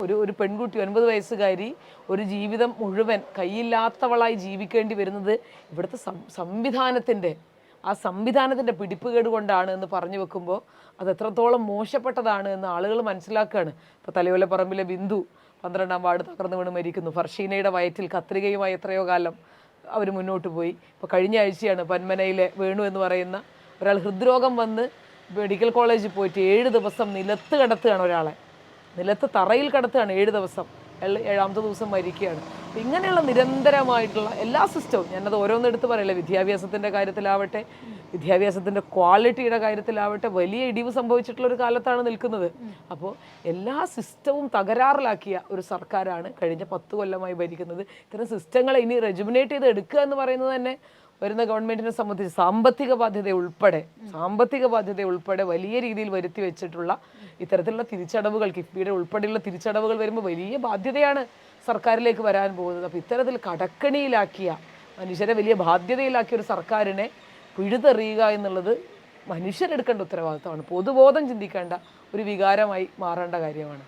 ഒരു പെൺകുട്ടി 9 വയസ്സുകാരി ഒരു ജീവിതം മുഴുവൻ കയ്യില്ലാത്തവളായി ജീവിക്കേണ്ടി വരുന്നത് ഇവിടുത്തെ സംവിധാനത്തിൻ്റെ പിടിപ്പുകേട് കൊണ്ടാണ് എന്ന് പറഞ്ഞു വെക്കുമ്പോൾ അത് എത്രത്തോളം മോശപ്പെട്ടതാണ് എന്ന് ആളുകൾ മനസ്സിലാക്കുകയാണ്. ഇപ്പോൾ തലയോലപ്പറമ്പിലെ ബിന്ദു 12ാം വാർഡ് തകർന്നു വീണ് മരിക്കുന്നു. ഫർഷീനയുടെ വയറ്റിൽ കത്രികയുമായി എത്രയോ കാലം അവർ മുന്നോട്ട് പോയി. ഇപ്പോൾ കഴിഞ്ഞ ആഴ്ചയാണ് പന്മനയിലെ വേണു എന്ന് പറയുന്ന ഒരാൾ ഹൃദ്രോഗം വന്ന് മെഡിക്കൽ കോളേജിൽ പോയിട്ട് 7 ദിവസം നിലത്ത് കിടത്തുകയാണ്. ഒരാളെ നിലത്ത് തറയിൽ കിടത്തുകയാണ് 7 ദിവസം. 7ാമത്തെ ദിവസം മരിക്കുകയാണ്. അപ്പം ഇങ്ങനെയുള്ള നിരന്തരമായിട്ടുള്ള എല്ലാ സിസ്റ്റവും, ഞാനത് ഓരോന്നെടുത്ത് പറയില്ല, വിദ്യാഭ്യാസത്തിൻ്റെ കാര്യത്തിലാവട്ടെ, വിദ്യാഭ്യാസത്തിൻ്റെ ക്വാളിറ്റിയുടെ കാര്യത്തിലാവട്ടെ വലിയ ഇടിവ് സംഭവിച്ചിട്ടുള്ള ഒരു കാലത്താണ് നിൽക്കുന്നത്. അപ്പോൾ എല്ലാ സിസ്റ്റവും തകരാറിലാക്കിയ ഒരു സർക്കാരാണ് കഴിഞ്ഞ 10 കൊല്ലമായി ഭരിക്കുന്നത്. ഇത്തരം സിസ്റ്റങ്ങളെ ഇനി റെജുമിനേറ്റ് ചെയ്ത് എടുക്കുക എന്ന് പറയുന്നത് തന്നെ വരുന്ന ഗവൺമെൻറ്റിനെ സംബന്ധിച്ച് സാമ്പത്തിക ബാധ്യത ഉൾപ്പെടെ വലിയ രീതിയിൽ വരുത്തി വെച്ചിട്ടുള്ള ഇത്തരത്തിലുള്ള തിരിച്ചടവുകൾ, കിഫ്ബിയുടെ ഉൾപ്പെടെയുള്ള തിരിച്ചടവുകൾ വരുമ്പോൾ വലിയ ബാധ്യതയാണ് സർക്കാരിലേക്ക് വരാൻ പോകുന്നത്. അപ്പോൾ ഇത്തരത്തിൽ കടക്കണിയിലാക്കിയ, മനുഷ്യരെ വലിയ ബാധ്യതയിലാക്കിയ ഒരു സർക്കാരിനെ പിഴുതെറിയുക എന്നുള്ളത് മനുഷ്യരെടുക്കേണ്ട ഉത്തരവാദിത്തമാണ്. പൊതുബോധം ചിന്തിക്കേണ്ട ഒരു വികാരമായി മാറേണ്ട കാര്യമാണ്.